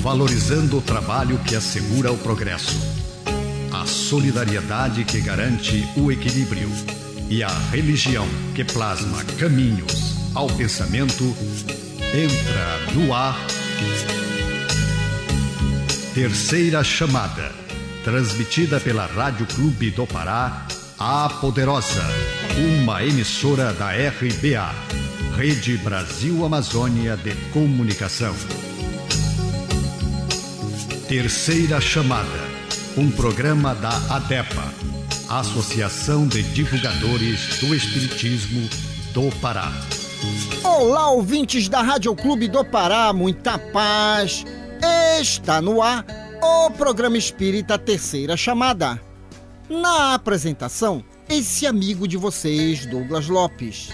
valorizando o trabalho que assegura o progresso, a solidariedade que garante o equilíbrio e a religião que plasma caminhos ao pensamento. Entra no ar Terceira Chamada, transmitida pela Rádio Clube do Pará, a Poderosa, uma emissora da RBA, Rede Brasil Amazônia de Comunicação. Terceira Chamada, um programa da ADEPA, Associação de Divulgadores do Espiritismo do Pará. Olá, ouvintes da Rádio Clube do Pará, muita paz. Está no ar o programa espírita Terceira Chamada. Na apresentação, esse amigo de vocês, Douglas Lopes.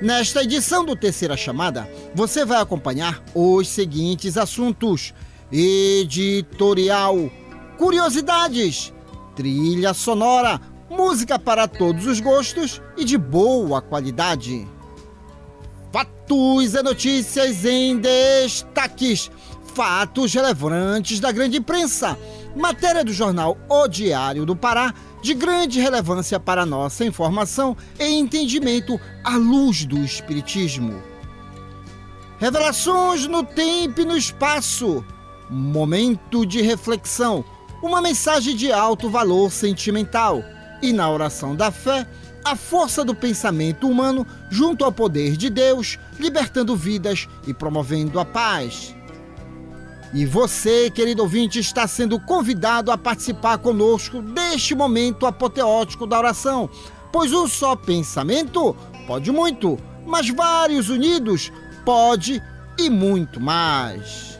Nesta edição do Terceira Chamada, você vai acompanhar os seguintes assuntos: editorial, curiosidades, trilha sonora, música para todos os gostos e de boa qualidade. Fatos e notícias em destaques, fatos relevantes da grande imprensa, matéria do jornal O Diário do Pará, de grande relevância para nossa informação e entendimento à luz do Espiritismo. Revelações no tempo e no espaço, momento de reflexão, uma mensagem de alto valor sentimental e, na oração da fé, a força do pensamento humano junto ao poder de Deus, libertando vidas e promovendo a paz. E você, querido ouvinte, está sendo convidado a participar conosco deste momento apoteótico da oração, pois um só pensamento pode muito, mas vários unidos pode e muito mais.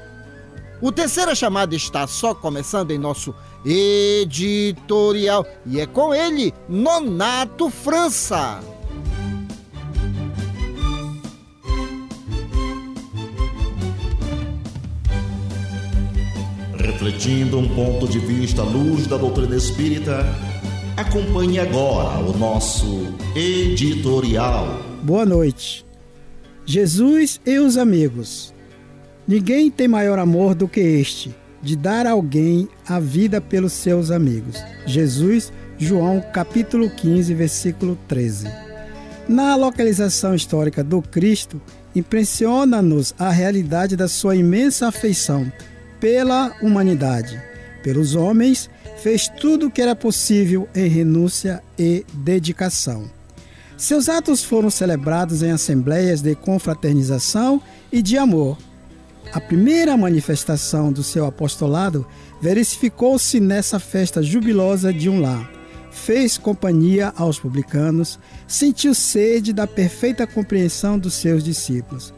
O Terceira Chamada está só começando em nosso editorial e é com ele, Nonato França. Refletindo um ponto de vista à luz da doutrina espírita, acompanhe agora o nosso editorial. Boa noite. Jesus e os amigos. Ninguém tem maior amor do que este, de dar a alguém a vida pelos seus amigos. Jesus, João, capítulo 15, versículo 13. Na localização histórica do Cristo, impressiona-nos a realidade da sua imensa afeição pela humanidade. Pelos homens, fez tudo o que era possível em renúncia e dedicação. Seus atos foram celebrados em assembleias de confraternização e de amor. A primeira manifestação do seu apostolado verificou-se nessa festa jubilosa de um lar. Fez companhia aos publicanos, sentiu sede da perfeita compreensão dos seus discípulos.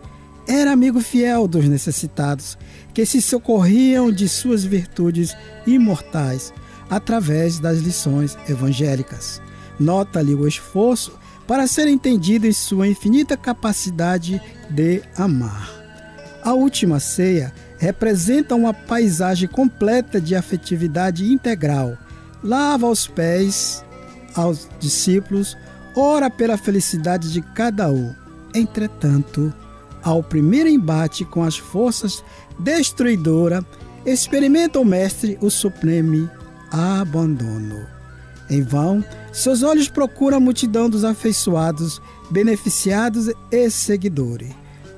Era amigo fiel dos necessitados, que se socorriam de suas virtudes imortais através das lições evangélicas. Nota-lhe o esforço para ser entendido em sua infinita capacidade de amar. A última ceia representa uma paisagem completa de afetividade integral. Lava os pés aos discípulos, ora pela felicidade de cada um. Entretanto, ao primeiro embate com as forças destruidoras, experimenta o mestre o supremo abandono. Em vão, seus olhos procuram a multidão dos afeiçoados, beneficiados e seguidores.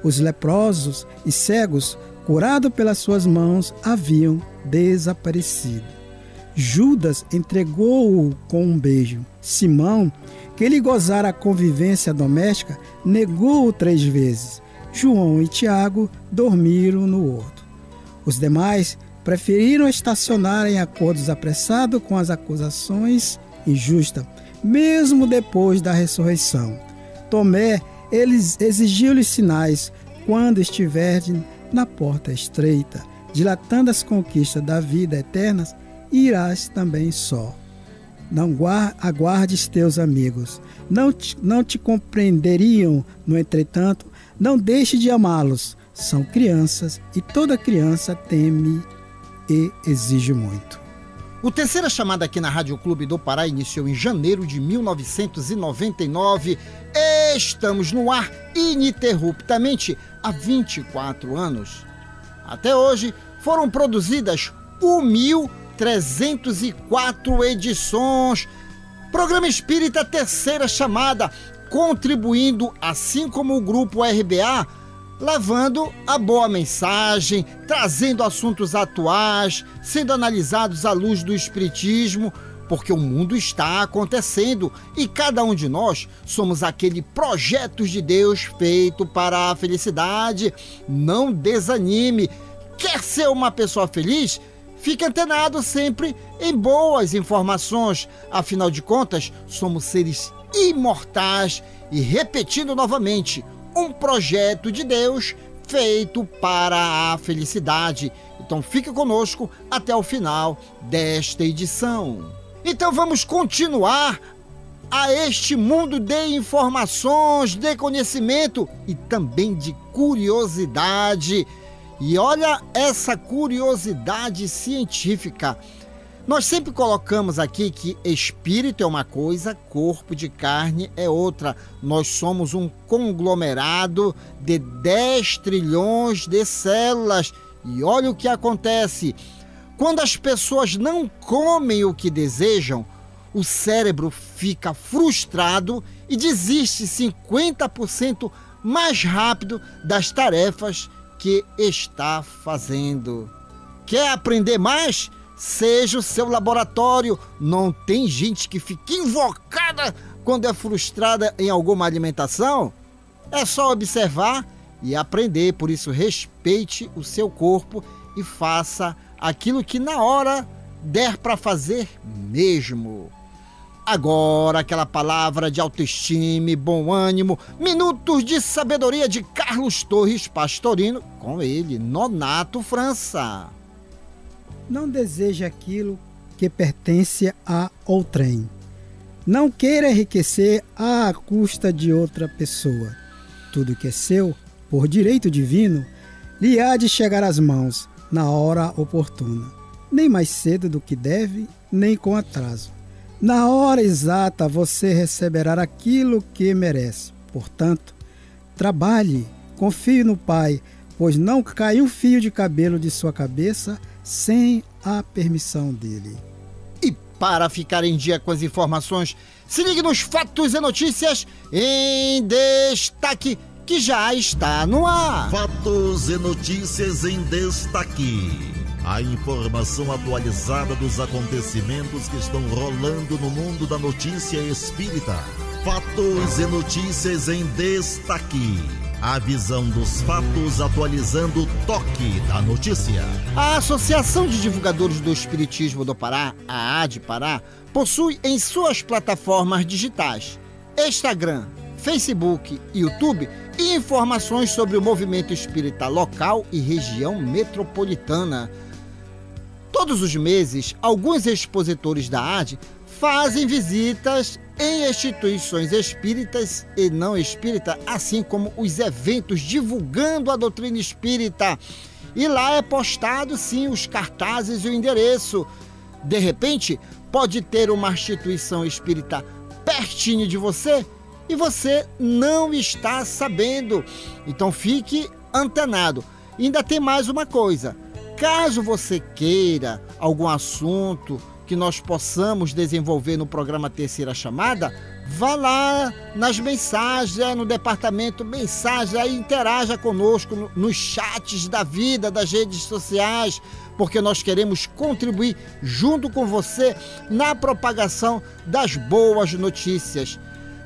Os leprosos e cegos, curados pelas suas mãos, haviam desaparecido. Judas entregou-o com um beijo. Simão, que lhe gozara a convivência doméstica, negou-o 3 vezes. João e Tiago dormiram no horto. Os demais preferiram estacionar em acordos apressados com as acusações injustas, mesmo depois da ressurreição. Tomé, exigiu-lhes sinais quando estiverem na porta estreita, dilatando as conquistas da vida eterna, irás também só. Não aguardes teus amigos, não te compreenderiam, no entretanto, não deixe de amá-los. São crianças e toda criança teme e exige muito. O Terceira Chamada aqui na Rádio Clube do Pará iniciou em janeiro de 1999. Estamos no ar ininterruptamente há 24 anos. Até hoje foram produzidas 1.304 edições. Programa Espírita Terceira Chamada, contribuindo, assim como o Grupo RBA, levando a boa mensagem, trazendo assuntos atuais, sendo analisados à luz do Espiritismo, porque o mundo está acontecendo e cada um de nós somos aquele projeto de Deus feito para a felicidade. Não desanime. Quer ser uma pessoa feliz? Fique antenado sempre em boas informações. Afinal de contas, somos seres imortais e, repetindo novamente, um projeto de Deus feito para a felicidade. Então fique conosco até o final desta edição. Então vamos continuar a este mundo de informações, de conhecimento e também de curiosidade. E olha essa curiosidade científica. Nós sempre colocamos aqui que espírito é uma coisa, corpo de carne é outra. Nós somos um conglomerado de 10 trilhões de células. E olha o que acontece. Quando as pessoas não comem o que desejam, o cérebro fica frustrado e desiste 50% mais rápido das tarefas que está fazendo. Quer aprender mais? Seja o seu laboratório. Não tem gente que fica invocada quando é frustrada em alguma alimentação? É só observar e aprender. Por isso, respeite o seu corpo e faça aquilo que na hora der para fazer mesmo. Agora, aquela palavra de autoestima e bom ânimo, minutos de sabedoria de Carlos Torres Pastorino, com ele, Nonato França. Não deseje aquilo que pertence a outrem. Não queira enriquecer à custa de outra pessoa. Tudo que é seu, por direito divino, lhe há de chegar às mãos na hora oportuna. Nem mais cedo do que deve, nem com atraso. Na hora exata você receberá aquilo que merece. Portanto, trabalhe, confie no Pai, pois não cai um fio de cabelo de sua cabeça sem a permissão dele. E para ficar em dia com as informações, se ligue nos Fatos e Notícias em Destaque, que já está no ar. Fatos e Notícias em Destaque. A informação atualizada dos acontecimentos que estão rolando no mundo da notícia espírita. Fatos e Notícias em Destaque. A visão dos fatos atualizando o toque da notícia. A Associação de Divulgadores do Espiritismo do Pará, a AD Pará, possui em suas plataformas digitais, Instagram, Facebook e YouTube, informações sobre o movimento espírita local e região metropolitana. Todos os meses, alguns expositores da AD fazem visitas em instituições espíritas e não espíritas, assim como os eventos divulgando a doutrina espírita. E lá é postado, sim, os cartazes e o endereço. De repente, pode ter uma instituição espírita pertinho de você e você não está sabendo. Então fique antenado. E ainda tem mais uma coisa. Caso você queira algum assunto que nós possamos desenvolver no programa Terceira Chamada, vá lá nas mensagens, no departamento mensagens, aí interaja conosco nos chats da vida, das redes sociais, porque nós queremos contribuir junto com você na propagação das boas notícias.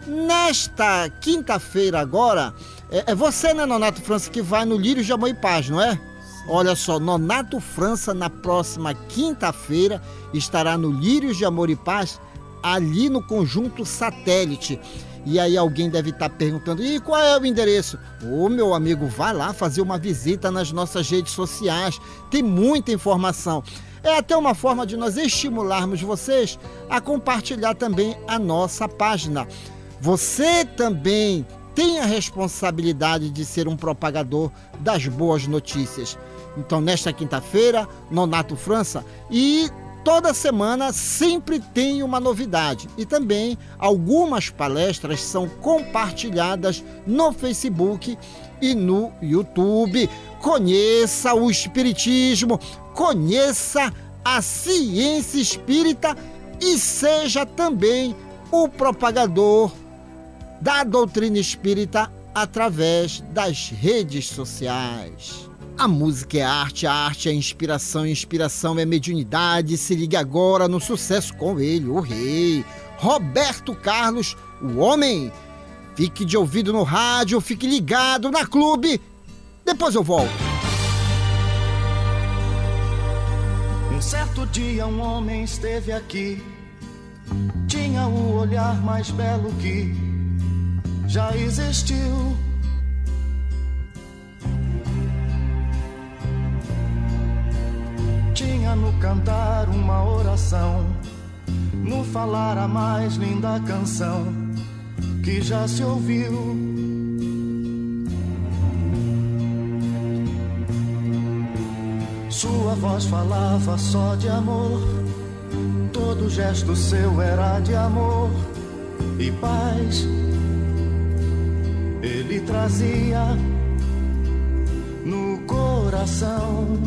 Nesta quinta-feira agora, é você, né, Nonato França, que vai no Lírios de Amor e Paz, não é? Olha só, Nonato França, na próxima quinta-feira, estará no Lírios de Amor e Paz, ali no Conjunto Satélite. E aí alguém deve estar perguntando, e qual é o endereço? Ô, meu amigo, vai lá fazer uma visita nas nossas redes sociais, tem muita informação. É até uma forma de nós estimularmos vocês a compartilhar também a nossa página. Você também tem a responsabilidade de ser um propagador das boas notícias. Então, nesta quinta-feira, Nonato França, e toda semana sempre tem uma novidade e também algumas palestras são compartilhadas no Facebook e no YouTube. Conheça o Espiritismo, conheça a ciência espírita e seja também o propagador da doutrina espírita através das redes sociais. A música é arte, a arte é inspiração, inspiração é mediunidade. Se ligue agora no sucesso com ele, o rei, Roberto Carlos, o homem. Fique de ouvido no rádio, fique ligado na Clube. Depois eu volto. Um certo dia um homem esteve aqui, tinha o olhar mais belo que já existiu. Tinha no cantar uma oração, no falar a mais linda canção que já se ouviu. Sua voz falava só de amor, todo gesto seu era de amor e paz. Ele trazia no coração.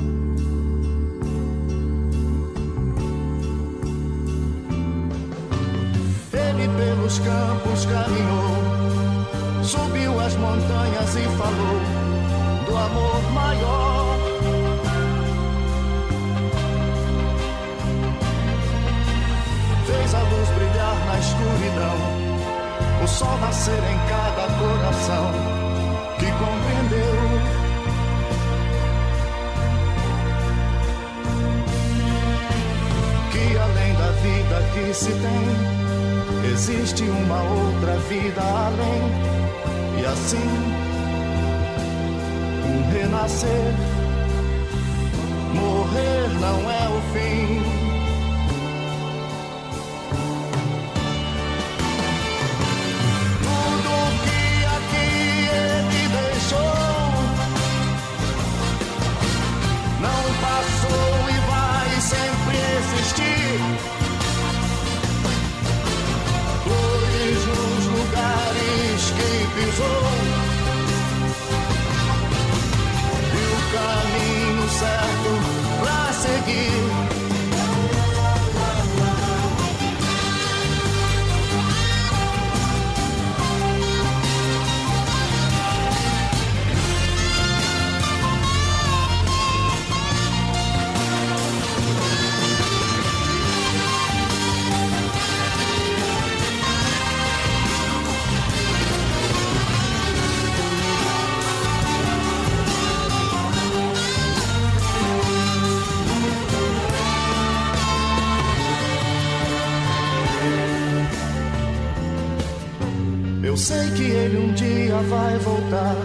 Ele pelos campos caminhou, subiu as montanhas e falou do amor maior. Fez a luz brilhar na escuridão, o sol nascer em cada coração que compreendeu. Que além da vida que se tem, existe uma outra vida além. E assim, um renascer, morrer não é o fim. Flores nos lugares que pisou e o caminho certo pra seguir. Eu sei que ele um dia vai voltar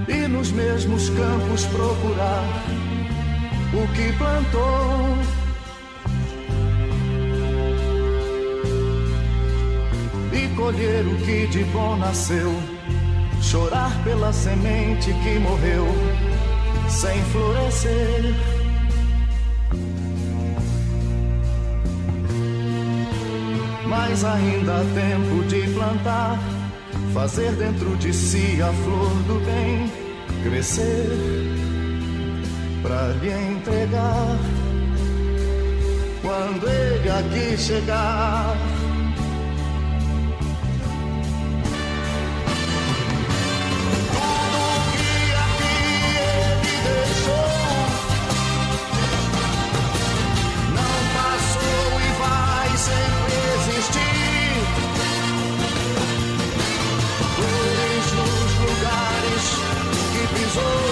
e nos mesmos campos procurar o que plantou. E colher o que de bom nasceu, chorar pela semente que morreu sem florescer. Mas ainda há tempo de plantar, fazer dentro de si a flor do bem crescer, pra lhe entregar quando ele aqui chegar. Tudo que aqui ele deixou não passou e vai sempre existir. Flores nos lugares que pisou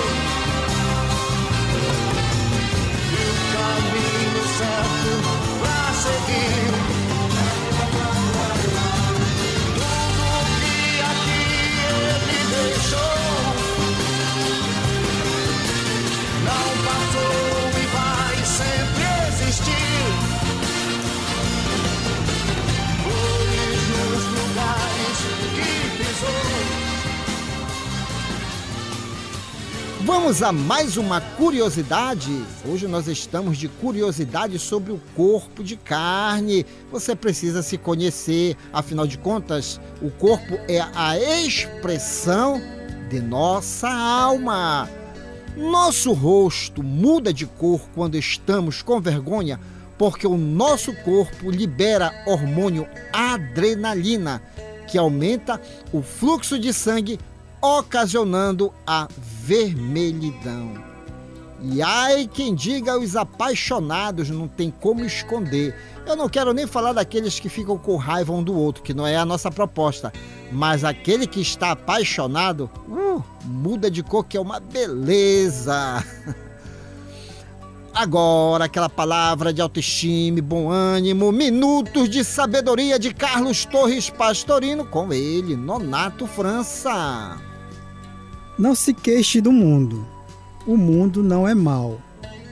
e o caminho certo pra seguir. Vamos a mais uma curiosidade. Hoje nós estamos de curiosidade sobre o corpo de carne. Você precisa se conhecer, afinal de contas, o corpo é a expressão de nossa alma. Nosso rosto muda de cor quando estamos com vergonha, porque o nosso corpo libera hormônio adrenalina, que aumenta o fluxo de sangue, ocasionando a vermelhidão. E ai, quem diga os apaixonados, não tem como esconder. Eu não quero nem falar daqueles que ficam com raiva um do outro, que não é a nossa proposta. Mas aquele que está apaixonado, muda de cor, que é uma beleza. Agora, aquela palavra de autoestima e bom ânimo, minutos de sabedoria de Carlos Torres Pastorino, com ele, Nonato França. Não se queixe do mundo. O mundo não é mau.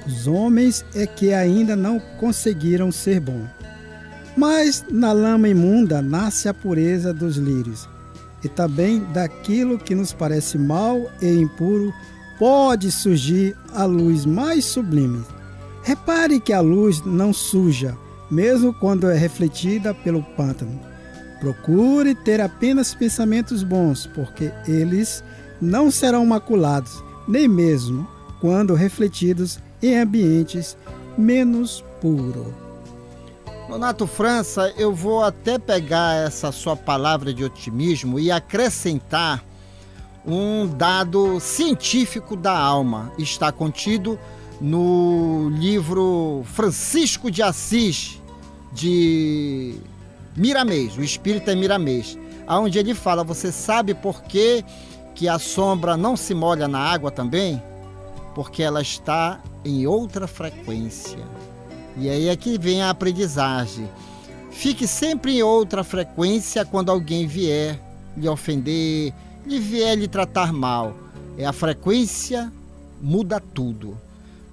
Os homens é que ainda não conseguiram ser bons. Mas na lama imunda nasce a pureza dos lírios. E também daquilo que nos parece mau e impuro pode surgir a luz mais sublime. Repare que a luz não suja, mesmo quando é refletida pelo pântano. Procure ter apenas pensamentos bons, porque eles não serão maculados, nem mesmo quando refletidos em ambientes menos puros. Nonato França, eu vou até pegar essa sua palavra de otimismo e acrescentar um dado científico da alma. Está contido no livro Francisco de Assis, de Miramês, o Espírita Miramês, onde ele fala: você sabe por que a sombra não se molha na água também? Porque ela está em outra frequência. E aí é que vem a aprendizagem. Fique sempre em outra frequência quando alguém vier lhe ofender, vier lhe tratar mal. A frequência muda tudo.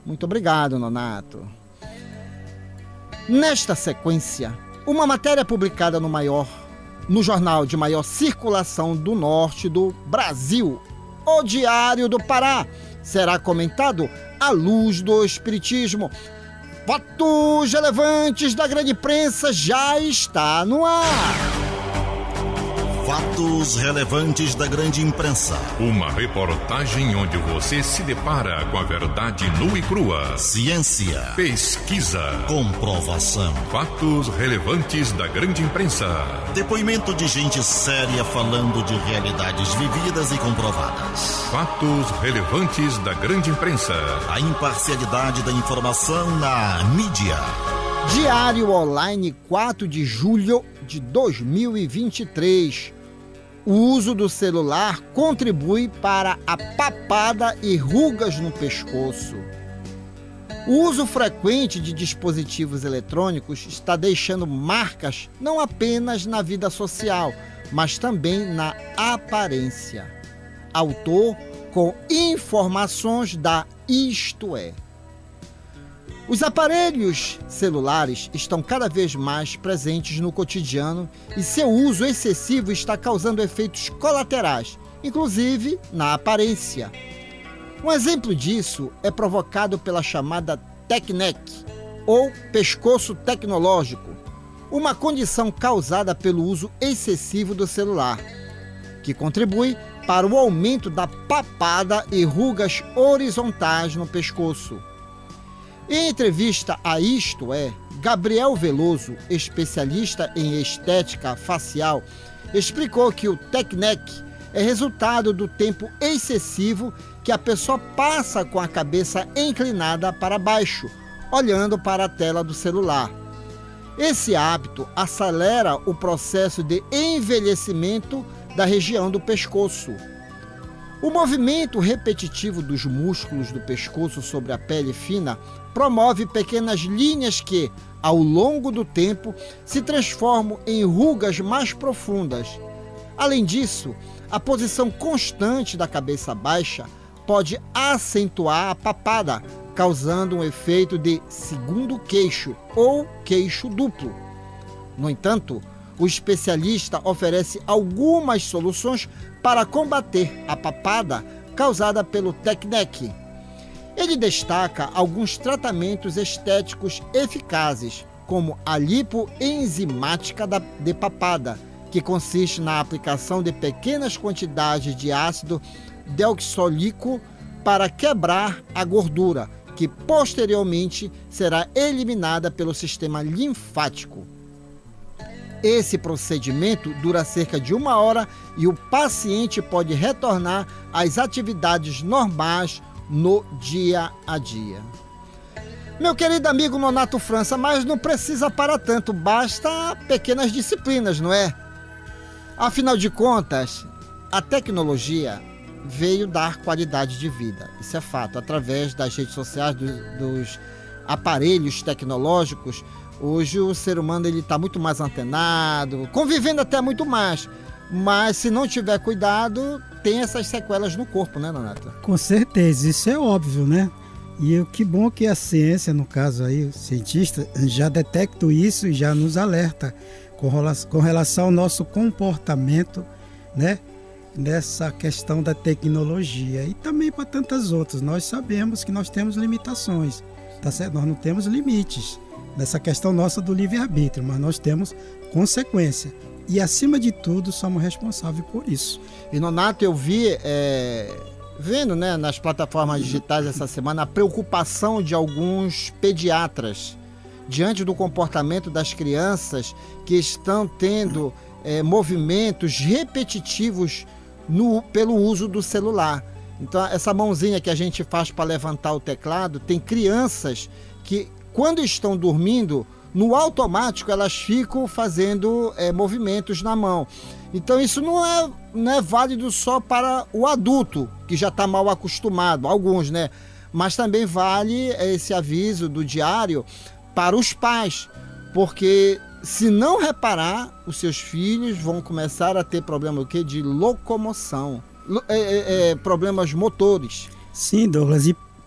Muito obrigado, Nonato. Nesta sequência, uma matéria publicada no jornal de maior circulação do norte do Brasil, o Diário do Pará, será comentado à luz do Espiritismo. Fatos relevantes da grande imprensa já está no ar. Fatos relevantes da grande imprensa. Uma reportagem onde você se depara com a verdade nua e crua. Ciência. Pesquisa. Comprovação. Fatos relevantes da grande imprensa. Depoimento de gente séria falando de realidades vividas e comprovadas. Fatos relevantes da grande imprensa. A imparcialidade da informação na mídia. Diário Online, 4 de julho de 2023. O uso do celular contribui para a papada e rugas no pescoço. O uso frequente de dispositivos eletrônicos está deixando marcas não apenas na vida social, mas também na aparência. Autor com informações da Isto É. Os aparelhos celulares estão cada vez mais presentes no cotidiano e seu uso excessivo está causando efeitos colaterais, inclusive na aparência. Um exemplo disso é provocado pela chamada tech neck, ou pescoço tecnológico, uma condição causada pelo uso excessivo do celular, que contribui para o aumento da papada e rugas horizontais no pescoço. Em entrevista a Isto É, Gabriel Veloso, especialista em estética facial, explicou que o tech neck é resultado do tempo excessivo que a pessoa passa com a cabeça inclinada para baixo, olhando para a tela do celular. Esse hábito acelera o processo de envelhecimento da região do pescoço. O movimento repetitivo dos músculos do pescoço sobre a pele fina promove pequenas linhas que, ao longo do tempo, se transformam em rugas mais profundas. Além disso, a posição constante da cabeça baixa pode acentuar a papada, causando um efeito de segundo queixo ou queixo duplo. No entanto, o especialista oferece algumas soluções para combater a papada causada pelo TECNEC. Ele destaca alguns tratamentos estéticos eficazes, como a lipoenzimática de papada, que consiste na aplicação de pequenas quantidades de ácido deoxírico para quebrar a gordura, que posteriormente será eliminada pelo sistema linfático. Esse procedimento dura cerca de 1 hora e o paciente pode retornar às atividades normais no dia a dia. Meu querido amigo Nonato França, mas não precisa para tanto, basta pequenas disciplinas, não é? Afinal de contas, a tecnologia veio dar qualidade de vida, isso é fato, através das redes sociais, dos aparelhos tecnológicos. Hoje o ser humano está muito mais antenado, convivendo até muito mais, mas se não tiver cuidado, tem essas sequelas no corpo, né, Nonato? Com certeza, isso é óbvio, né? E que bom que a ciência, no caso aí, o cientista, já detecta isso e já nos alerta com relação ao nosso comportamento, né? Nessa questão da tecnologia e também para tantas outras. Nós sabemos que nós temos limitações, tá certo? Nós não temos limites nessa questão nossa do livre-arbítrio, mas nós temos consequência. E, acima de tudo, somos responsáveis por isso. E, Nonato, eu vi, vendo, né, nas plataformas digitais essa semana, a preocupação de alguns pediatras diante do comportamento das crianças que estão tendo movimentos repetitivos pelo uso do celular. Então, essa mãozinha que a gente faz para levantar o teclado, tem crianças que, quando estão dormindo, no automático elas ficam fazendo movimentos na mão. Então isso não é válido só para o adulto, que já está mal acostumado, alguns, né? Mas também vale esse aviso do diário para os pais, porque se não reparar, os seus filhos vão começar a ter problema o quê? De locomoção, problemas motores. Sim, Douglas,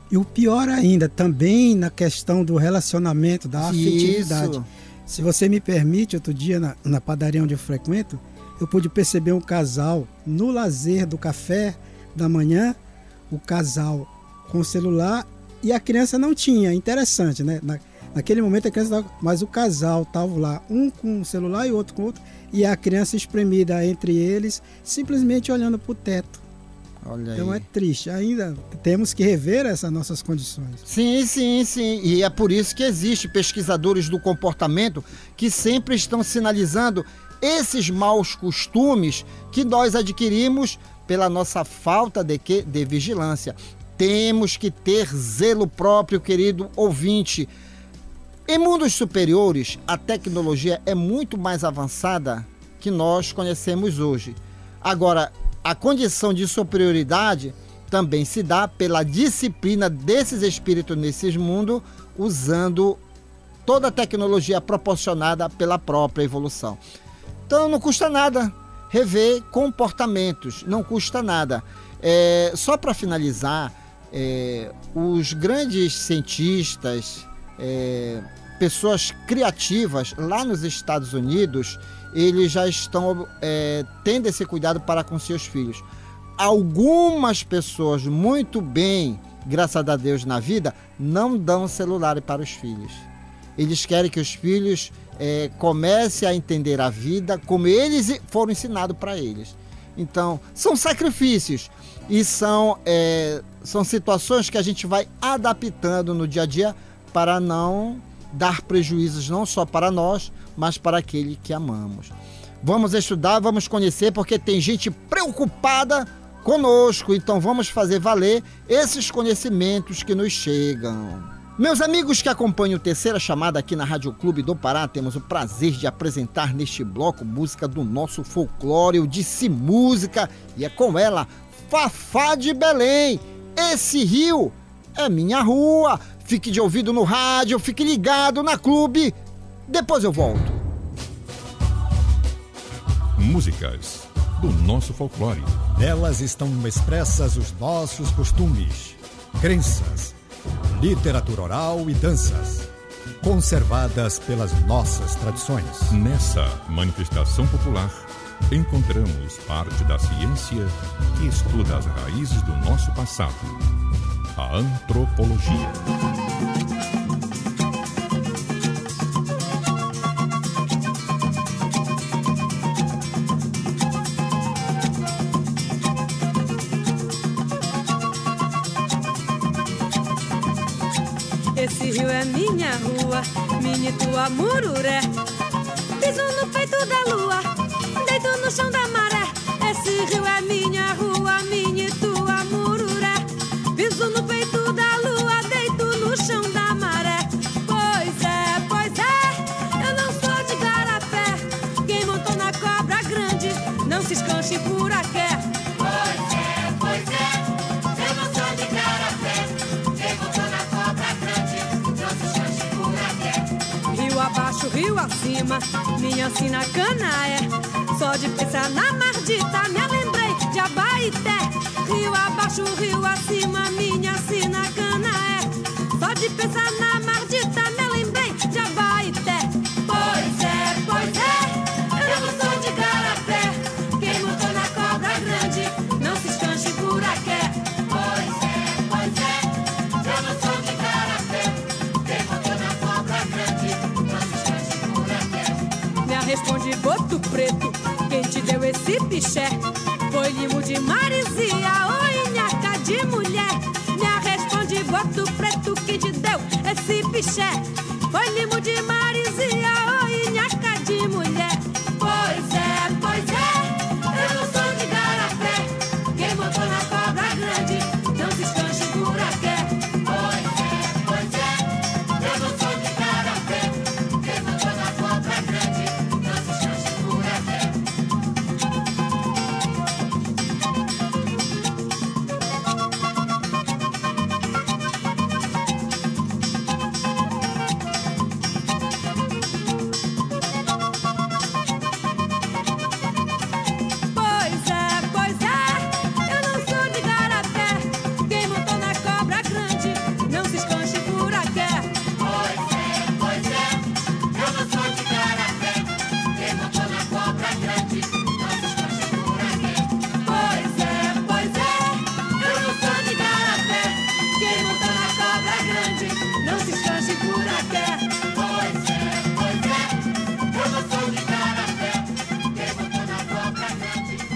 e o pior ainda, também na questão do relacionamento, da afetividade. Isso. Se você me permite, outro dia na padaria onde eu frequento, eu pude perceber um casal no lazer do café da manhã, o casal com o celular e a criança não tinha. Interessante, né? Naquele momento a criança estava, mas o casal estava lá, um com o celular e outro com o outro, e a criança espremida entre eles, simplesmente olhando para o teto. Olha então aí. É triste, ainda temos que rever essas nossas condições. Sim, e é por isso que existem pesquisadores do comportamento que sempre estão sinalizando esses maus costumes que nós adquirimos pela nossa falta de vigilância. Temos que ter zelo próprio, querido ouvinte. Em mundos superiores, a tecnologia é muito mais avançada que nós conhecemos hoje. Agora, a condição de superioridade também se dá pela disciplina desses espíritos nesse mundo, usando toda a tecnologia proporcionada pela própria evolução. Então não custa nada rever comportamentos, não custa nada. Só para finalizar, os grandes cientistas, pessoas criativas lá nos Estados Unidos, eles já estão tendo esse cuidado para com seus filhos. Algumas pessoas muito bem, graças a Deus na vida, não dão celular para os filhos. Eles querem que os filhos comecem a entender a vida como eles foram ensinados para eles. Então, são sacrifícios e são situações que a gente vai adaptando no dia a dia para não dar prejuízos não só para nós, mas para aquele que amamos. Vamos estudar, vamos conhecer, porque tem gente preocupada conosco, então vamos fazer valer esses conhecimentos que nos chegam. Meus amigos que acompanham o Terceira Chamada aqui na Rádio Clube do Pará, temos o prazer de apresentar neste bloco música do nosso folclore, o Disse Música, e é com ela, Fafá de Belém. Esse rio é minha rua. Fique de ouvido no rádio, fique ligado na Clube. Depois eu volto. Músicas do nosso folclore. Nelas estão expressas os nossos costumes, crenças, literatura oral e danças, conservadas pelas nossas tradições. Nessa manifestação popular, encontramos parte da ciência que estuda as raízes do nosso passado, a antropologia. Esse rio é minha rua, minha e tua mururé. Piso no peito da lua, deito no chão da maré. Esse rio é minha rua, minha e tua mururé. Piso no peito da lua, deito no chão da maré. Pois é, eu não sou de garapé. Quem montou na cobra grande não se escanche por aqui. Abaixo, rio acima, minha sina cana é. Só de pensar na mardita, me lembrei de Abaeté. Rio abaixo, rio acima, minha sina cana é. Só de pensar na mardita, me lembrei de Abaeté. Pois é, eu não sou de garapé. Quem montou na cobra grande não se escanche por aqui. Pois é, eu não sou de garapé. Quem montou na cobra grande responde boto preto, quem te deu esse piché? Foi limo de marisia ou inhaca de mulher? Me responde boto preto, quem te deu esse piché? Foi limo de marisia ou inhaca de mulher? Pois é, eu não sou de garapé. Quem botou na cobra grande não se escanche por aqui. Pois é, eu não sou de garapé. Quem botou na cobra grande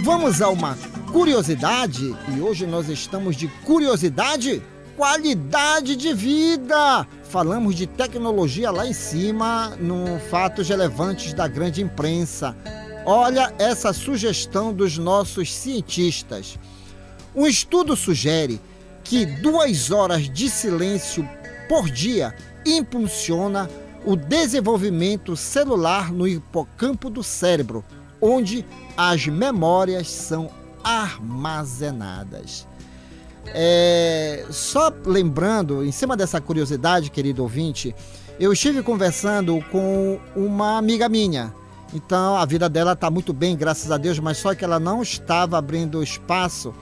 Vamos a uma curiosidade, e hoje nós estamos de curiosidade, qualidade de vida. Falamos de tecnologia lá em cima, no fatos relevantes da grande imprensa. Olha essa sugestão dos nossos cientistas. Um estudo sugere que 2 horas de silêncio por dia impulsiona o desenvolvimento celular no hipocampo do cérebro, onde as memórias são armazenadas. Só lembrando, em cima dessa curiosidade, querido ouvinte, eu estive conversando com uma amiga minha. Então, a vida dela está muito bem, graças a Deus, mas só que ela não estava abrindo espaço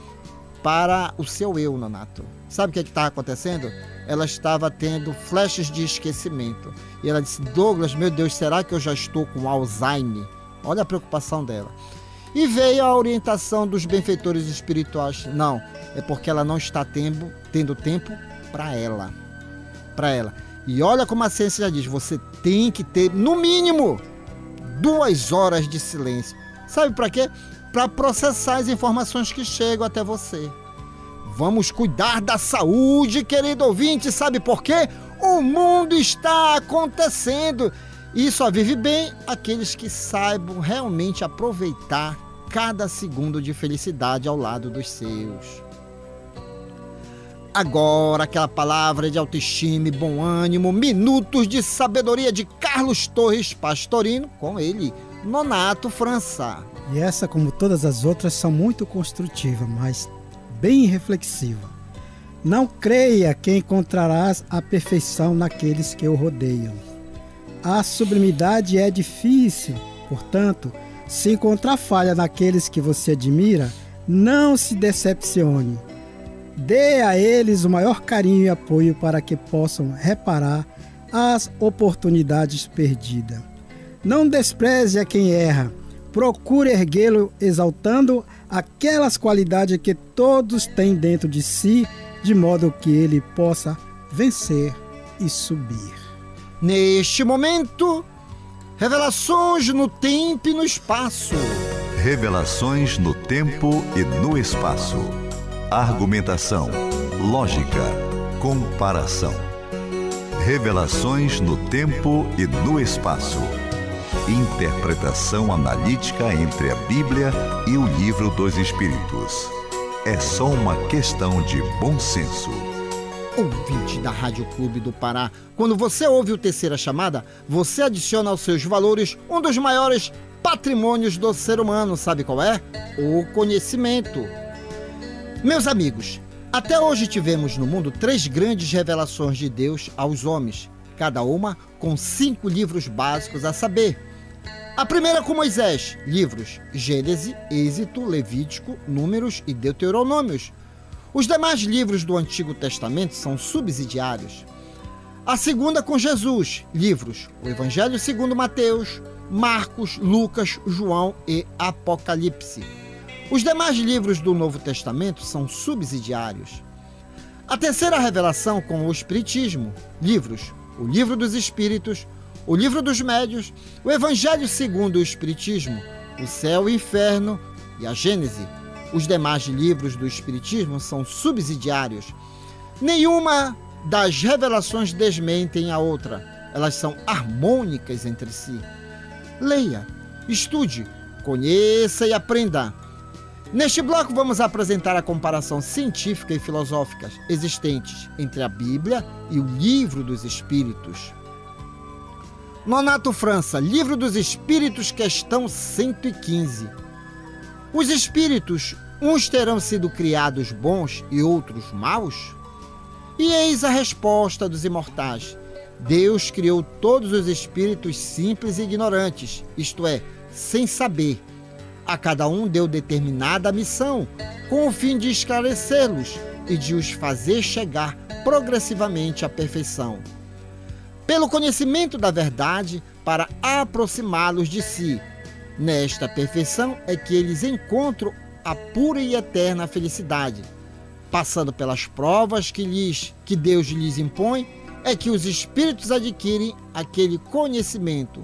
para o seu eu, Nonato. Sabe o que estava acontecendo? Ela estava tendo flashes de esquecimento. E ela disse: Douglas, meu Deus, será que eu já estou com Alzheimer? Olha a preocupação dela. E veio a orientação dos benfeitores espirituais. Não, é porque ela não está tendo tempo para ela. E olha como a ciência já diz, você tem que ter, no mínimo, 2 horas de silêncio. Sabe para quê? Para processar as informações que chegam até você. Vamos cuidar da saúde, querido ouvinte. Sabe por quê? O mundo está acontecendo. E só vive bem aqueles que saibam realmente aproveitar cada segundo de felicidade ao lado dos seus. Agora, aquela palavra de autoestima e bom ânimo, minutos de sabedoria de Carlos Torres Pastorino, com ele, Nonato França. E essa, como todas as outras, são muito construtivas, mas bem reflexiva. Não creia que encontrarás a perfeição naqueles que o rodeiam. A sublimidade é difícil, portanto, se encontrar falha naqueles que você admira, não se decepcione. Dê a eles o maior carinho e apoio para que possam reparar as oportunidades perdidas. Não despreze a quem erra, procure erguê-lo exaltando aquelas qualidades que todos têm dentro de si, de modo que ele possa vencer e subir. Neste momento, revelações no tempo e no espaço. Revelações no tempo e no espaço. Argumentação, lógica, comparação. Revelações no tempo e no espaço. Interpretação analítica entre a Bíblia e o Livro dos Espíritos. É só uma questão de bom senso. Ouvinte da Rádio Clube do Pará, quando você ouve o Terceira Chamada, você adiciona aos seus valores um dos maiores patrimônios do ser humano, sabe qual é? O conhecimento. Meus amigos, até hoje tivemos no mundo 3 grandes revelações de Deus aos homens, cada uma com 5 livros básicos, a saber: a primeira com Moisés, livros Gênesis, Êxodo, Levítico, Números e Deuteronômios. Os demais livros do Antigo Testamento são subsidiários. A segunda com Jesus, livros o Evangelho segundo Mateus, Marcos, Lucas, João e Apocalipse. Os demais livros do Novo Testamento são subsidiários. A terceira revelação com o Espiritismo, livros o Livro dos Espíritos, o Livro dos Médios, o Evangelho segundo o Espiritismo, o Céu e o Inferno e a Gênese. Os demais livros do Espiritismo são subsidiários. Nenhuma das revelações desmentem a outra. Elas são harmônicas entre si. Leia, estude, conheça e aprenda. Neste bloco vamos apresentar a comparação científica e filosófica existentes entre a Bíblia e o Livro dos Espíritos. Nonato França, Livro dos Espíritos, questão 115. Os espíritos, uns terão sido criados bons e outros maus? E eis a resposta dos imortais: Deus criou todos os espíritos simples e ignorantes, isto é, sem saber. A cada um deu determinada missão, com o fim de esclarecê-los e de os fazer chegar progressivamente à perfeição. Pelo conhecimento da verdade, para aproximá-los de si. Nesta perfeição é que eles encontram a pura e eterna felicidade. Passando pelas provas que Deus lhes impõe, é que os espíritos adquirem aquele conhecimento.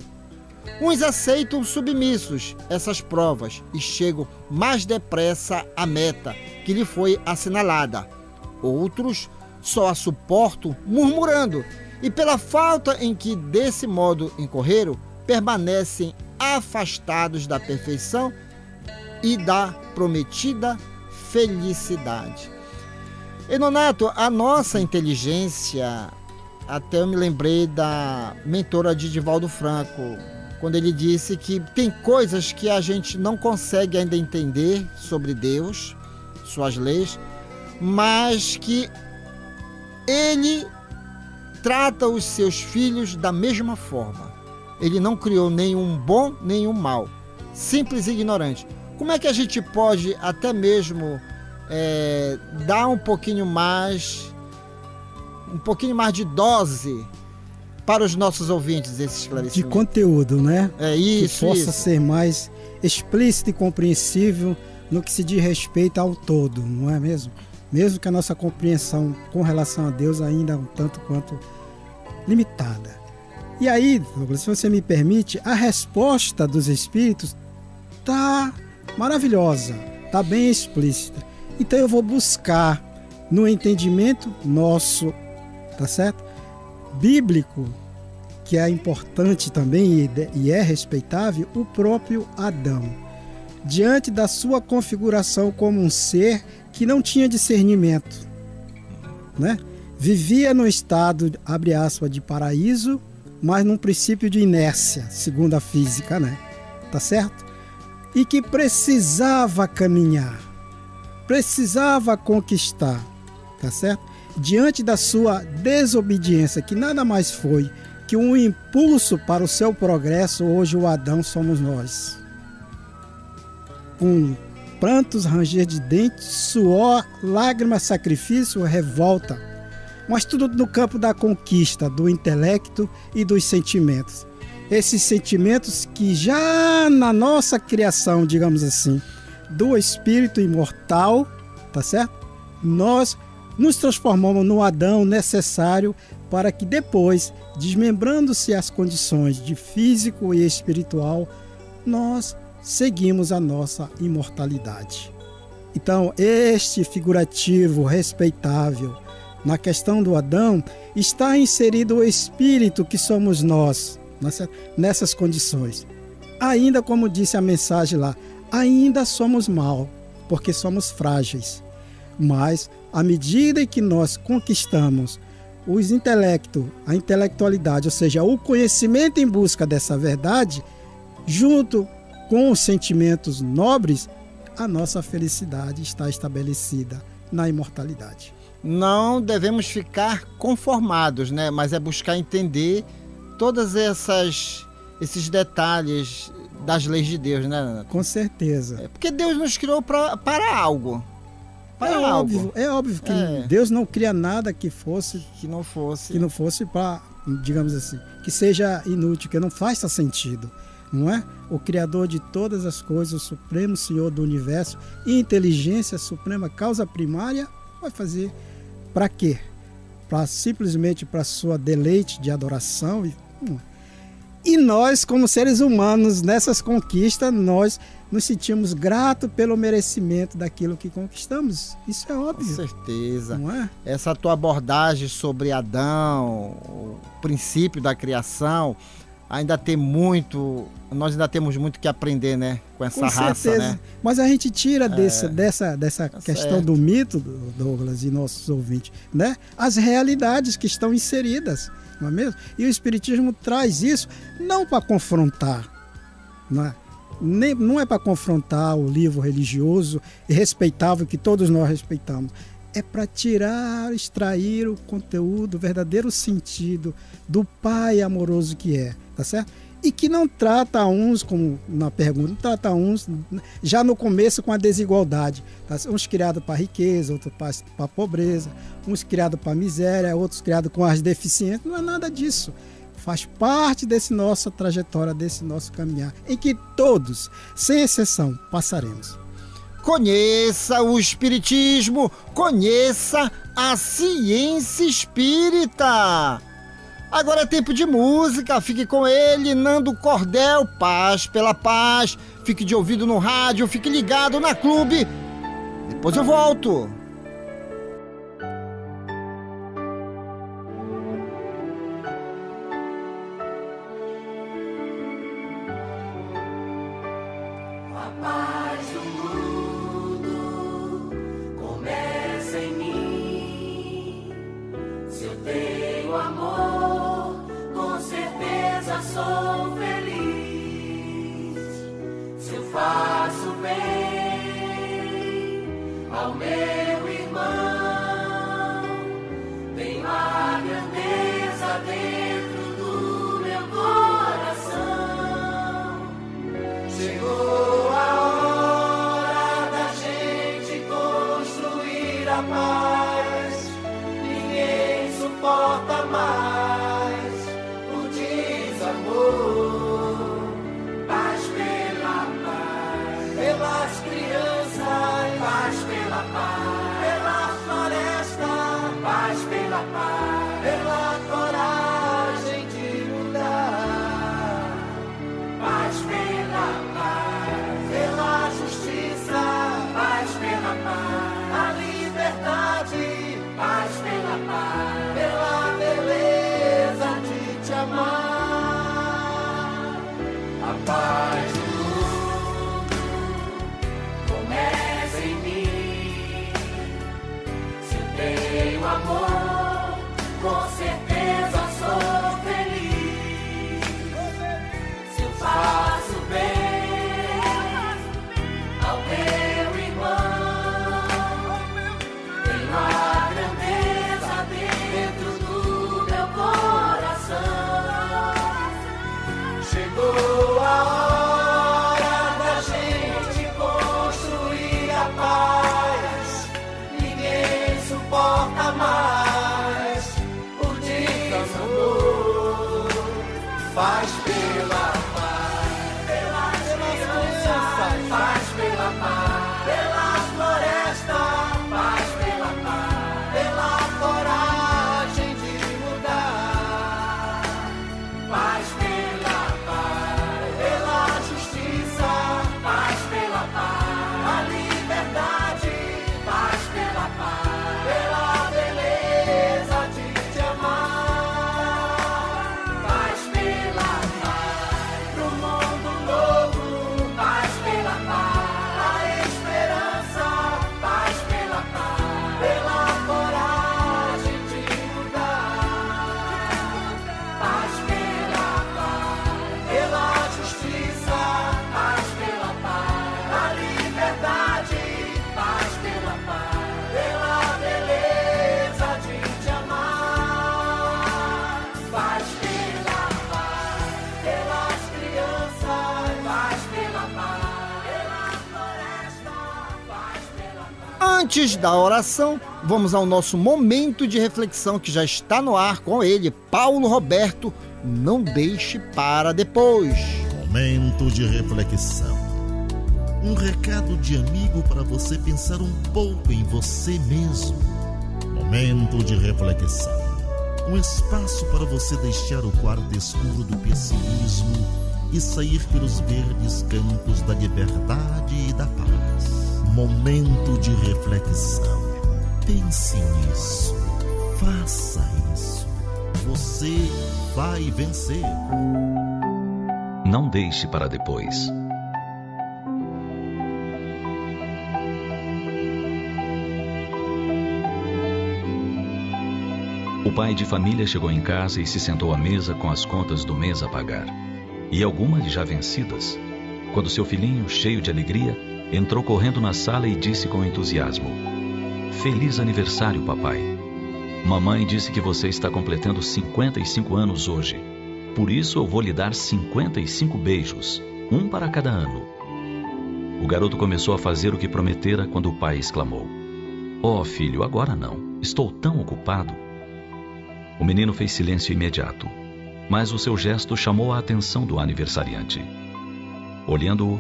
Uns aceitam submissos essas provas e chegam mais depressa à meta que lhe foi assinalada. Outros só a suportam murmurando e, pela falta em que desse modo incorreram, permanecem afastados da perfeição e da prometida felicidade. E, Nonato, a nossa inteligência, até eu me lembrei da mentora de Divaldo Franco, quando ele disse que tem coisas que a gente não consegue ainda entender sobre Deus, suas leis, mas que ele trata os seus filhos da mesma forma. Ele não criou nenhum bom, nenhum mal. Simples e ignorante. Como é que a gente pode até mesmo dar um pouquinho mais de dose para os nossos ouvintes esse esclarecimento? De conteúdo, né? É isso. Que possa ser mais explícito e compreensível no que se diz respeito ao todo, não é mesmo? Mesmo que a nossa compreensão com relação a Deus ainda é um tanto quanto limitada. E aí, Douglas, se você me permite, a resposta dos espíritos está maravilhosa, está bem explícita. Então eu vou buscar no entendimento nosso, tá certo? Bíblico, que é importante também e é respeitável, o próprio Adão. Diante da sua configuração como um ser que não tinha discernimento, né? Vivia no estado, abre aspas, de paraíso, mas num princípio de inércia, segundo a física, né? Tá certo? E que precisava caminhar, precisava conquistar, tá certo? Diante da sua desobediência, que nada mais foi que um impulso para o seu progresso, hoje o Adão somos nós. Com prantos, ranger de dentes, suor, lágrimas, sacrifício, revolta. Mas tudo no campo da conquista, do intelecto e dos sentimentos. esses sentimentos que já na nossa criação, digamos assim, do espírito imortal, tá certo? Nós nos transformamos no Adão necessário para que depois, desmembrando-se as condições de físico e espiritual, nós seguimos a nossa imortalidade. Então, este figurativo respeitável na questão do Adão, está inserido o espírito que somos nós, nessas condições. Ainda, como disse a mensagem lá, ainda somos mal, porque somos frágeis. Mas, à medida em que nós conquistamos a intelectualidade, ou seja, o conhecimento em busca dessa verdade, junto com os sentimentos nobres, a nossa felicidade está estabelecida na imortalidade. Não devemos ficar conformados, né? Mas é buscar entender todas esses detalhes das leis de Deus, né? Com certeza. É porque Deus nos criou para algo. É óbvio que Deus não cria nada que não fosse para, digamos assim, que seja inútil, que não faça sentido, não é? O Criador de todas as coisas, o Supremo Senhor do Universo, inteligência suprema, causa primária, vai fazer para quê? Simplesmente para sua deleite de adoração. E nós, como seres humanos, nessas conquistas, nós nos sentimos gratos pelo merecimento daquilo que conquistamos. Isso é óbvio. Com certeza. Não é? Essa tua abordagem sobre Adão, o princípio da criação, nós ainda temos muito que aprender, né? Com essa raça, né? Mas a gente tira dessa questão do mito, Douglas e nossos ouvintes, né? As realidades que estão inseridas, não é mesmo? E o Espiritismo traz isso não para confrontar, não é para confrontar o livro religioso e respeitável que todos nós respeitamos. É para extrair o conteúdo, o verdadeiro sentido do Pai amoroso que é, tá certo? E que não trata uns, como na pergunta, trata uns já no começo com a desigualdade. Tá? Uns criados para riqueza, outros para pobreza, uns criados para miséria, outros criados com as deficiências. Não é nada disso. Faz parte dessa nossa trajetória, desse nosso caminhar, em que todos, sem exceção, passaremos. Conheça o Espiritismo, conheça a ciência espírita. Agora é tempo de música, fique com ele, Nando Cordel, Paz pela Paz. Fique de ouvido no rádio, fique ligado na Clube. Depois eu volto. Suporta mais o dia. Antes da oração, vamos ao nosso momento de reflexão que já está no ar com ele, Paulo Roberto. Não deixe para depois. Momento de reflexão. Um recado de amigo para você pensar um pouco em você mesmo. Momento de reflexão. Um espaço para você deixar o quarto escuro do pessimismo e sair pelos verdes campos da liberdade e da paz. Momento de reflexão. Pense nisso. Faça isso. Você vai vencer. Não deixe para depois. O pai de família chegou em casa e se sentou à mesa com as contas do mês a pagar, e algumas já vencidas, quando seu filhinho, cheio de alegria, entrou correndo na sala e disse com entusiasmo: "Feliz aniversário, papai. Mamãe disse que você está completando 55 anos hoje. Por isso eu vou lhe dar 55 beijos, um para cada ano." O garoto começou a fazer o que prometera quando o pai exclamou: "Oh, filho, agora não. Estou tão ocupado." O menino fez silêncio imediato, mas o seu gesto chamou a atenção do aniversariante. Olhando-o,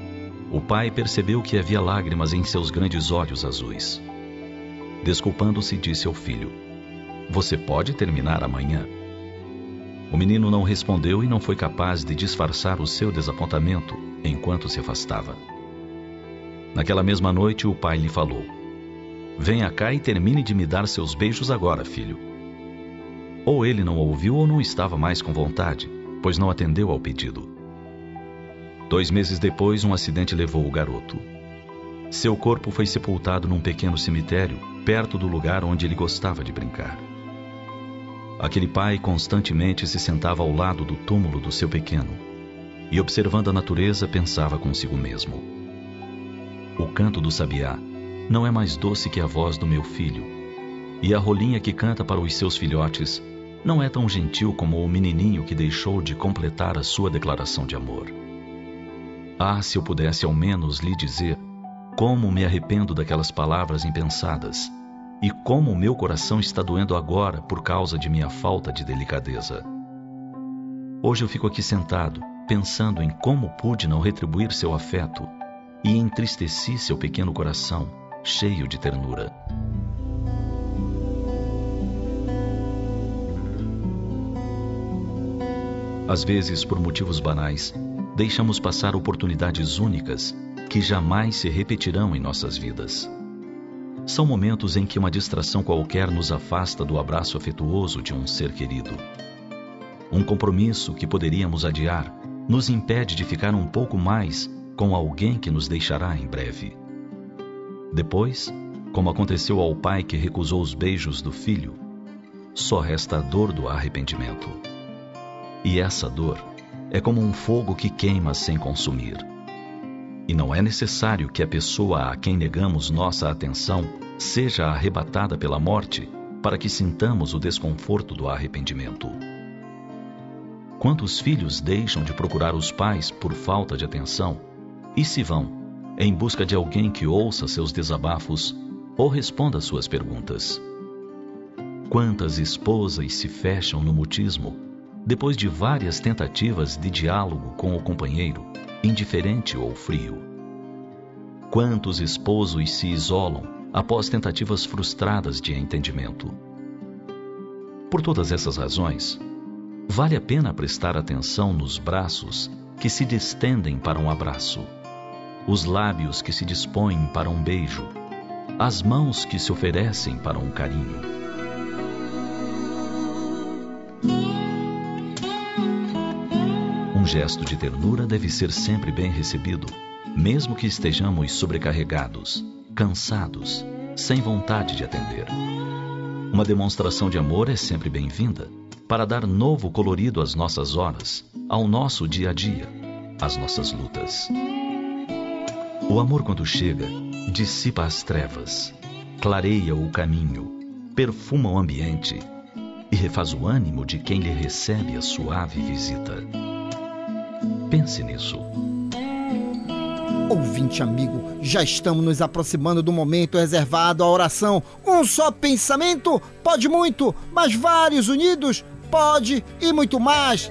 o pai percebeu que havia lágrimas em seus grandes olhos azuis. Desculpando-se, disse ao filho: "Você pode terminar amanhã?" O menino não respondeu e não foi capaz de disfarçar o seu desapontamento enquanto se afastava. Naquela mesma noite, o pai lhe falou: "Venha cá e termine de me dar seus beijos agora, filho." Ou ele não ouviu ou não estava mais com vontade, pois não atendeu ao pedido. 2 meses depois, um acidente levou o garoto. Seu corpo foi sepultado num pequeno cemitério, perto do lugar onde ele gostava de brincar. Aquele pai constantemente se sentava ao lado do túmulo do seu pequeno e, observando a natureza, pensava consigo mesmo: "O canto do sabiá não é mais doce que a voz do meu filho, e a rolinha que canta para os seus filhotes não é tão gentil como o menininho que deixou de completar a sua declaração de amor. Ah, se eu pudesse ao menos lhe dizer como me arrependo daquelas palavras impensadas e como o meu coração está doendo agora por causa de minha falta de delicadeza. Hoje eu fico aqui sentado, pensando em como pude não retribuir seu afeto e entristeci seu pequeno coração, cheio de ternura." Às vezes, por motivos banais, deixamos passar oportunidades únicas que jamais se repetirão em nossas vidas. São momentos em que uma distração qualquer nos afasta do abraço afetuoso de um ser querido. Um compromisso que poderíamos adiar nos impede de ficar um pouco mais com alguém que nos deixará em breve. Depois, como aconteceu ao pai que recusou os beijos do filho, só resta a dor do arrependimento. E essa dor é como um fogo que queima sem consumir. E não é necessário que a pessoa a quem negamos nossa atenção seja arrebatada pela morte para que sintamos o desconforto do arrependimento. Quantos filhos deixam de procurar os pais por falta de atenção e se vão em busca de alguém que ouça seus desabafos ou responda suas perguntas? Quantas esposas se fecham no mutismo depois de várias tentativas de diálogo com o companheiro, indiferente ou frio? Quantos esposos se isolam após tentativas frustradas de entendimento? Por todas essas razões, vale a pena prestar atenção nos braços que se distendem para um abraço, os lábios que se dispõem para um beijo, as mãos que se oferecem para um carinho. Um gesto de ternura deve ser sempre bem recebido, mesmo que estejamos sobrecarregados, cansados, sem vontade de atender. Uma demonstração de amor é sempre bem-vinda, para dar novo colorido às nossas horas, ao nosso dia a dia, às nossas lutas. O amor, quando chega, dissipa as trevas, clareia o caminho, perfuma o ambiente e refaz o ânimo de quem lhe recebe a suave visita. Pense nisso. Ouvinte amigo, já estamos nos aproximando do momento reservado à oração. Um só pensamento pode muito, mas vários unidos pode e muito mais.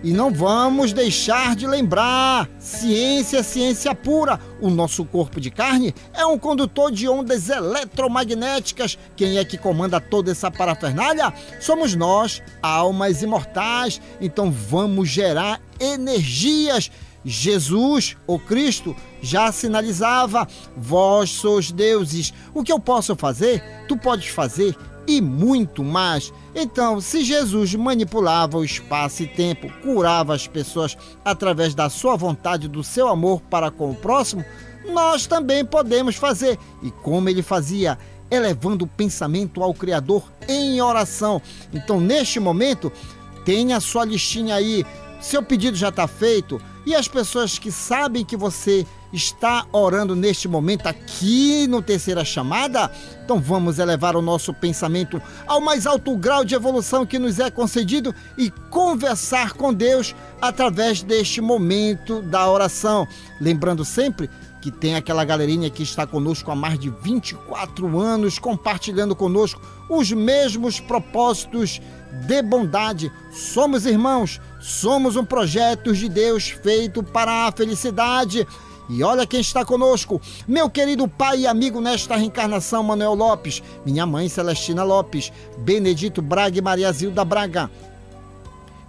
E não vamos deixar de lembrar, ciência é ciência pura. O nosso corpo de carne é um condutor de ondas eletromagnéticas. Quem é que comanda toda essa parafernália? Somos nós, almas imortais. Então vamos gerar energias. Jesus, o Cristo, já sinalizava: vós sois deuses. O que eu posso fazer, tu podes fazer e muito mais. Então, se Jesus manipulava o espaço e tempo, curava as pessoas através da sua vontade, do seu amor para com o próximo, nós também podemos fazer. E como ele fazia? Elevando o pensamento ao Criador em oração. Então, neste momento, tenha a sua listinha aí. Seu pedido já está feito. E as pessoas que sabem que você está orando neste momento aqui no Terceira Chamada, então vamos elevar o nosso pensamento ao mais alto grau de evolução que nos é concedido e conversar com Deus através deste momento da oração. Lembrando sempre que tem aquela galerinha que está conosco há mais de 24 anos, compartilhando conosco os mesmos propósitos de bondade. Somos irmãos, somos um projeto de Deus feito para a felicidade. E olha quem está conosco: meu querido pai e amigo nesta reencarnação, Manuel Lopes, minha mãe Celestina Lopes, Benedito Braga e Maria Zilda Braga,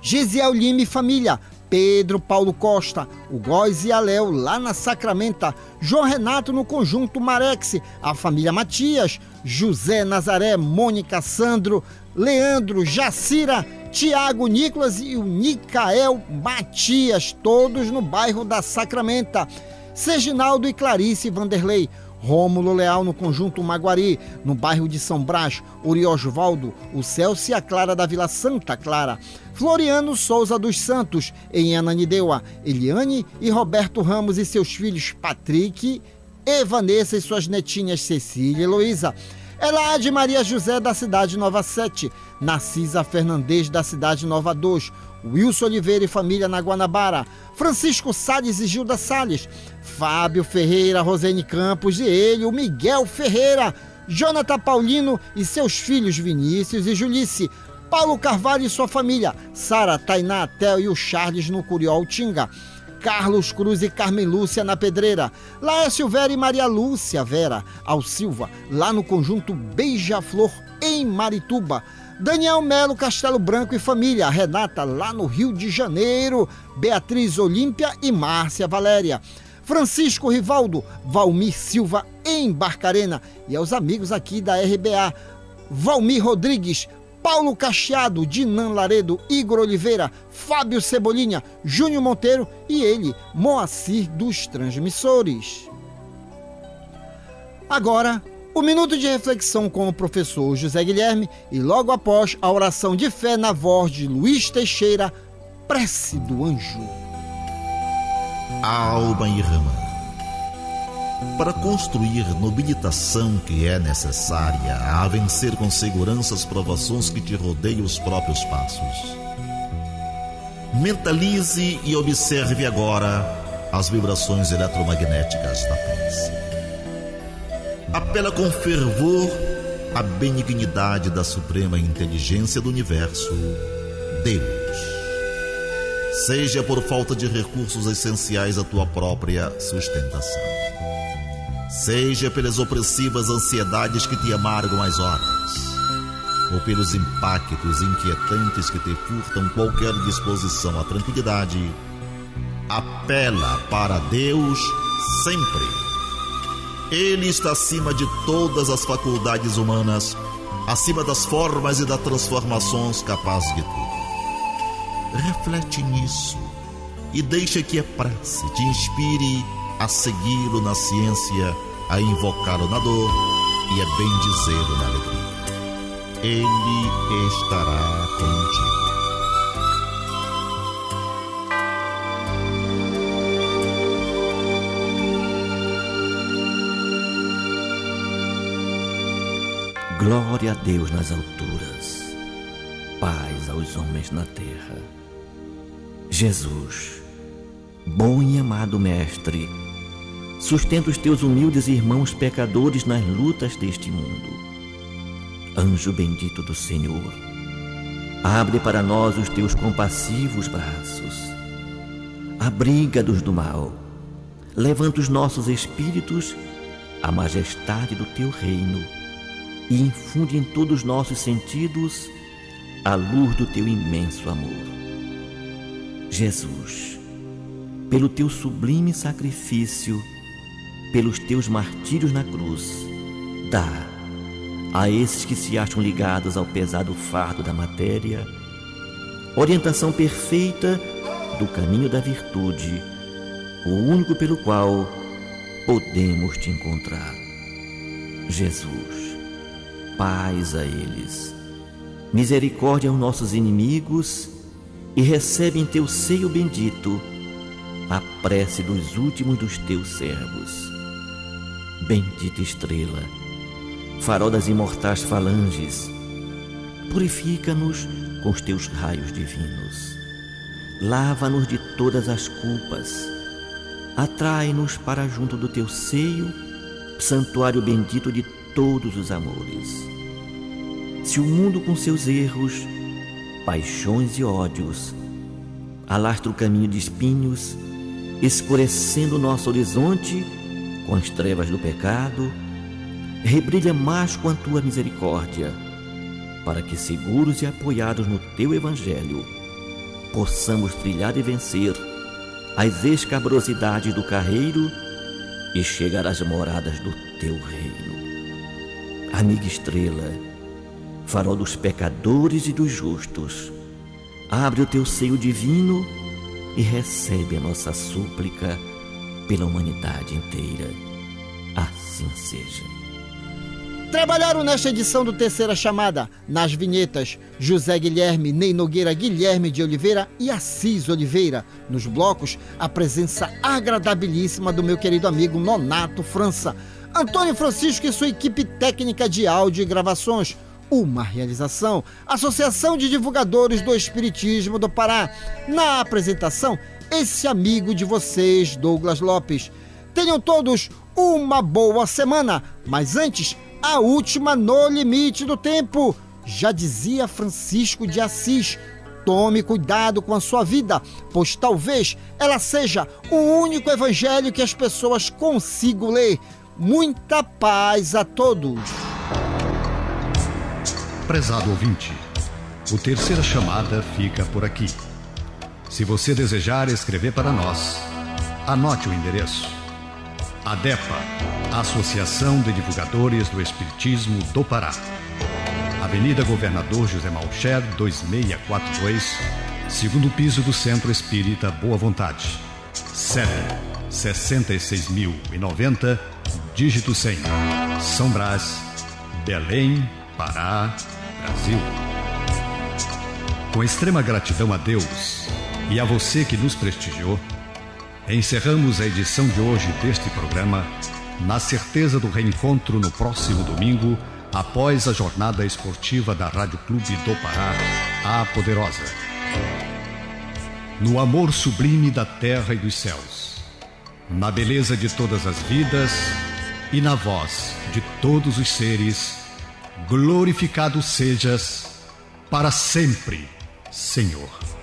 Gisiel Lima e família, Pedro Paulo Costa, o Góis e a Léo lá na Sacramenta, João Renato no Conjunto Marex, a família Matias, José Nazaré, Mônica, Sandro, Leandro, Jacira, Tiago, Nicolas e o Nicael Matias, todos no bairro da Sacramenta, Serginaldo e Clarice Vanderlei, Rômulo Leal no Conjunto Maguari, no bairro de São Brás, Oriosvaldo, o Celso e a Clara da Vila Santa Clara, Floriano Souza dos Santos, em Ananindeua, Eliane e Roberto Ramos e seus filhos Patrick e Vanessa e suas netinhas Cecília e Heloísa, Elade Maria José da cidade Nova 7, Narcisa Fernandes da cidade Nova 2, Wilson Oliveira e família na Guanabara, Francisco Salles e Gilda Salles, Fábio Ferreira, Rosene Campos e ele, o Miguel Ferreira, Jonathan Paulino e seus filhos Vinícius e Julice, Paulo Carvalho e sua família, Sara, Tainá, Theo e o Charles no Curiol Tinga, Carlos Cruz e Carmen Lúcia na Pedreira, Laércio Vera e Maria Lúcia Vera ao Silva, lá no Conjunto Beija-Flor, em Marituba, Daniel Melo Castelo Branco e família, Renata lá no Rio de Janeiro, Beatriz Olímpia e Márcia Valéria, Francisco Rivaldo, Valmir Silva em Barcarena e aos amigos aqui da RBA, Valmir Rodrigues, Paulo Cacheado, Dinan Laredo, Igor Oliveira, Fábio Cebolinha, Júnior Monteiro e ele, Moacir dos Transmissores. Agora, o minuto de reflexão com o professor José Guilherme e logo após a oração de fé na voz de Luiz Teixeira, Prece do Anjo. Alma irmã, para construir nobilitação que é necessária a vencer com segurança as provações que te rodeiam os próprios passos. Mentalize e observe agora as vibrações eletromagnéticas da prece. Apela com fervor à benignidade da suprema inteligência do universo, Deus. Seja por falta de recursos essenciais à tua própria sustentação, seja pelas opressivas ansiedades que te amargam as horas, ou pelos impactos inquietantes que te furtam qualquer disposição à tranquilidade, apela para Deus sempre. Ele está acima de todas as faculdades humanas, acima das formas e das transformações capazes de tudo. Reflete nisso e deixa que a prece te inspire a segui-lo na ciência, a invocá-lo na dor e a bendizê-lo na alegria. Ele estará contigo. Glória a Deus nas alturas, paz aos homens na terra. Jesus, bom e amado Mestre, sustenta os teus humildes irmãos pecadores nas lutas deste mundo. Anjo bendito do Senhor, abre para nós os teus compassivos braços. Abriga-nos do mal, levanta os nossos espíritos à majestade do teu reino e infunde em todos os nossos sentidos a luz do teu imenso amor. Jesus, pelo teu sublime sacrifício, pelos teus martírios na cruz, dá a esses que se acham ligados ao pesado fardo da matéria orientação perfeita do caminho da virtude, o único pelo qual podemos te encontrar. Jesus, paz a eles, misericórdia aos nossos inimigos, e recebe em teu seio bendito a prece dos últimos dos teus servos. Bendita estrela, farol das imortais falanges, purifica-nos com os teus raios divinos. Lava-nos de todas as culpas, atrai-nos para junto do teu seio, santuário bendito de todos os amores. Se o mundo com seus erros, paixões e ódios alastra o caminho de espinhos, escurecendo o nosso horizonte com as trevas do pecado, rebrilha mais com a tua misericórdia, para que, seguros e apoiados no teu evangelho, possamos trilhar e vencer as escabrosidades do carreiro e chegar às moradas do teu reino. Amiga estrela, farol dos pecadores e dos justos, abre o teu seio divino e recebe a nossa súplica pela humanidade inteira. Assim seja. Trabalharam nesta edição do Terceira Chamada, nas vinhetas, José Guilherme, Ney Nogueira, Guilherme de Oliveira e Assis Oliveira. Nos blocos, a presença agradabilíssima do meu querido amigo Nonato França, Antônio Francisco e sua equipe técnica de áudio e gravações. Uma realização, Associação de Divulgadores do Espiritismo do Pará. Na apresentação, esse amigo de vocês, Douglas Lopes. Tenham todos uma boa semana, mas antes, a última no limite do tempo. Já dizia Francisco de Assis, tome cuidado com a sua vida, pois talvez ela seja o único evangelho que as pessoas consigam ler. Muita paz a todos. Prezado ouvinte, o Terceira Chamada fica por aqui. Se você desejar escrever para nós, anote o endereço: ADEPA, Associação de Divulgadores do Espiritismo do Pará, Avenida Governador José Malcher, 2642, segundo piso do Centro Espírita Boa Vontade, CEP 66.090, dígito 100, São Brás, Belém, Pará, Brasil. Com extrema gratidão a Deus e a você que nos prestigiou, encerramos a edição de hoje deste programa na certeza do reencontro no próximo domingo, após a jornada esportiva da Rádio Clube do Pará, a Poderosa. No amor sublime da terra e dos céus, na beleza de todas as vidas e na voz de todos os seres, glorificado sejas para sempre, Senhor.